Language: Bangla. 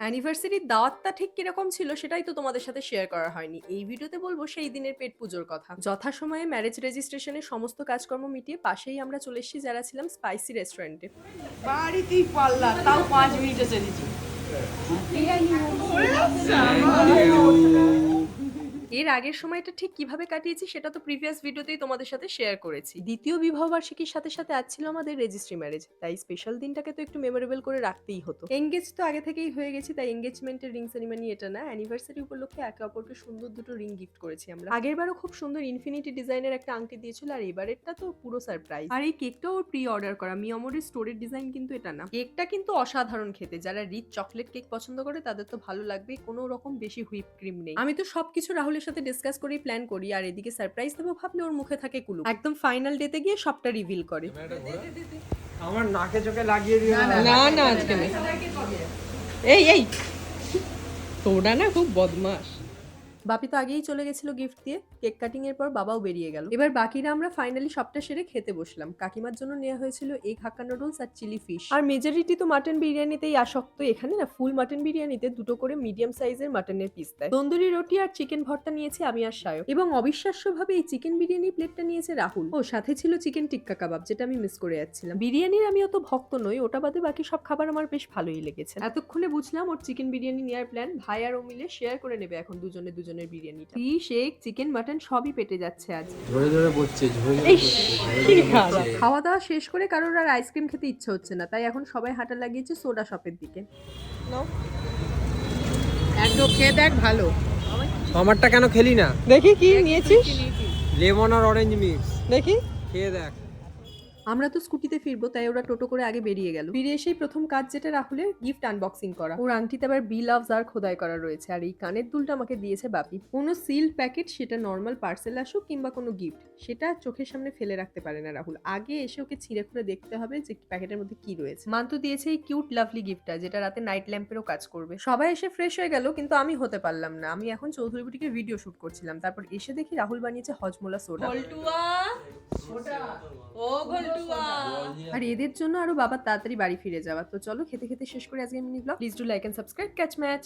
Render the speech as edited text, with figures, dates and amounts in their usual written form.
অ্যানিভার্সারির দাওয়াতটা ঠিক কিরকম ছিল সেটাই তো তোমাদের সাথে শেয়ার করা হয়নি। এই ভিডিওতে বলবো সেই দিনের পেট পুজোর কথা। যথাসময়ে ম্যারেজ রেজিস্ট্রেশনের সমস্ত কাজকর্ম মিটিয়ে পাশেই আমরা চলে এসেছি যারা ছিলাম স্পাইসি রেস্টুরেন্টে। বাড়িতেই পারলা, তাও 5 মিনিটে সেরেছি। এর আগের সময়টা ঠিক কিভাবে কাটিয়েছি সেটা তো প্রিভিয়াস ভিডিওতেই তোমাদের সাথে শেয়ার করেছি। দ্বিতীয় বিবাহবার্ষিকীর সাথে সাথে আজ ছিল আমাদের রেজিস্ট্রি ম্যারেজ, তাই স্পেশাল দিনটাকে তো একটু মেমোরেবল করে রাখতেই হতো। এঙ্গেজ তো আগে থেকেই হয়ে গেছি, তাই এঙ্গেজমেন্টের রিং সেরিমনি এটা না, অ্যানিভার্সারি উপলক্ষে একে অপরকে সুন্দর দুটো রিং গিফট করেছি আমরা। আগেরবারও খুব সুন্দর ইনফিনিটি ডিজাইনের একটা আংটি দিয়েছিল, আর এবারেরটা তো পুরো সারপ্রাইজ। আর এই কেকটাও ওর প্রি অর্ডার করা, মিয়ামোরের স্টোরের ডিজাইন কিন্তু এটা না। কেকটা কিন্তু অসাধারণ খেতে, যারা রিচ চকলেট কেক পছন্দ করে তাদের তো ভালো লাগবেই, কোনো রকম বেশি হুইপ ক্রিম নেই। আমি তো সবকিছু রাহুলের সাথে ডিসকাস করেই প্ল্যান করি, আর এদিকে সারপ্রাইজ দেবো ভাবলে ওর মুখে থাকে কুলু। একদম ফাইনাল ডেতে গিয়ে সবটা রিভিল করে। আমার নাকে চোখে লাগিয়ে দিও না না, আজকে নেই। এই তোরা না খুব বদমাস। বাপি তো আগেই চলে গেছিল গিফট দিয়ে। কেক কাটিং এর পর বাবাও বেরিয়ে গেল। এবার বাকিরা আমরা ফাইনালি সবটা সেরে খেতে বসলাম। কাকিমার জন্য নেওয়া হয়েছিল এগ হাক্কা নুডলস আর চিলি ফিশ। আর মেজরিটি তো মাটন বিরিয়ানিতেই আসক্ত। এখানে না ফুল মাটন বিরিয়ানিতে দুটো করে মিডিয়াম সাইজের মাটনের পিস দেয়। তন্দুরি রুটি আর চিকেন ভর্তা নিয়েছি আমি আর সায়ক। এবং অবিশ্বাস্যভাবে এই চিকেন বিরিয়ানি প্লেটটা নিয়েছে রাহুল। ও সাথে ছিল চিকেন টিক্কা কাবাব, যেটা আমি মিস করে যাচ্ছিলাম। বিরিয়ানির আমি অত ভক্ত নই, ওটা বাদে বাকি সব খাবার আমার বেশ ভালোই লেগেছে। এতক্ষণে বুঝলাম ওর চিকেন বিরিয়ানি নেওয়ার প্ল্যান। ভাই আর ও মিলে শেয়ার করে নেবে এখন দুজনের বিরিয়ানিটা। ফিশ, এগ, চিকেন, মাটন সবই পেটে যাচ্ছে আজ। ধরে ধরে পড়ছে খাওয়া দাওয়া শেষ করে কারোর আর আইসক্রিম খেতে ইচ্ছে হচ্ছে না, তাই এখন সবাই হাঁটা লাগিয়েছে সোডা শপের দিকে। একদম খেয়ে দেখ, ভালো। আমারটা কেন খেলি না? দেখি কি নিয়েছিস, লেমন আর অরেঞ্জ মিক্স দেখি। খেয়ে দেখ। আমরা তো স্কুটিতে ফিরবো, তাই ওরা টোটো করে আগে বেরিয়ে গেল। ফিরে এসেই প্রথম কাজ যেটা রাহুলের, গিফট আনবক্সিং করা। ওর আংটিতে আবার বি লাভস আর খোদাই করা রয়েছে, আর এই কানের দুলটা আমাকে দিয়েছে বাপি। কোনো সিল্ড প্যাকেট, সেটা নর্মাল পার্সেল আসুক কিংবা কোনো গিফট, সেটা চোখের সামনে ফেলে রাখতে পারে না রাহুল। আগে এসে ওকে ছিঁড়ে খুঁড়ে দেখতে হবে যে প্যাকেটের মধ্যে কি রয়েছে। মান্তু দিয়েছে এই কিউট লাভলি গিফটটা, যেটা রাতে নাইট ল্যাম্পেরও কাজ করবে। সবাই এসে ফ্রেশ হয়ে গেল, কিন্তু আমি হতে পারলাম না। আমি এখন চৌধুরী বুটিকে ভিডিও শুট করছিলাম। তারপর এসে দেখি রাহুল বানিয়েছে হজমোলা সোডা। আর এদের জন্য আরো বাবার তাড়াতাড়ি বাড়ি ফিরে যাওয়া। তো চলো খেতে খেতে শেষ করে আজকে mini vlog. Please do like and subscribe. ক্যাচ ম্যাচ।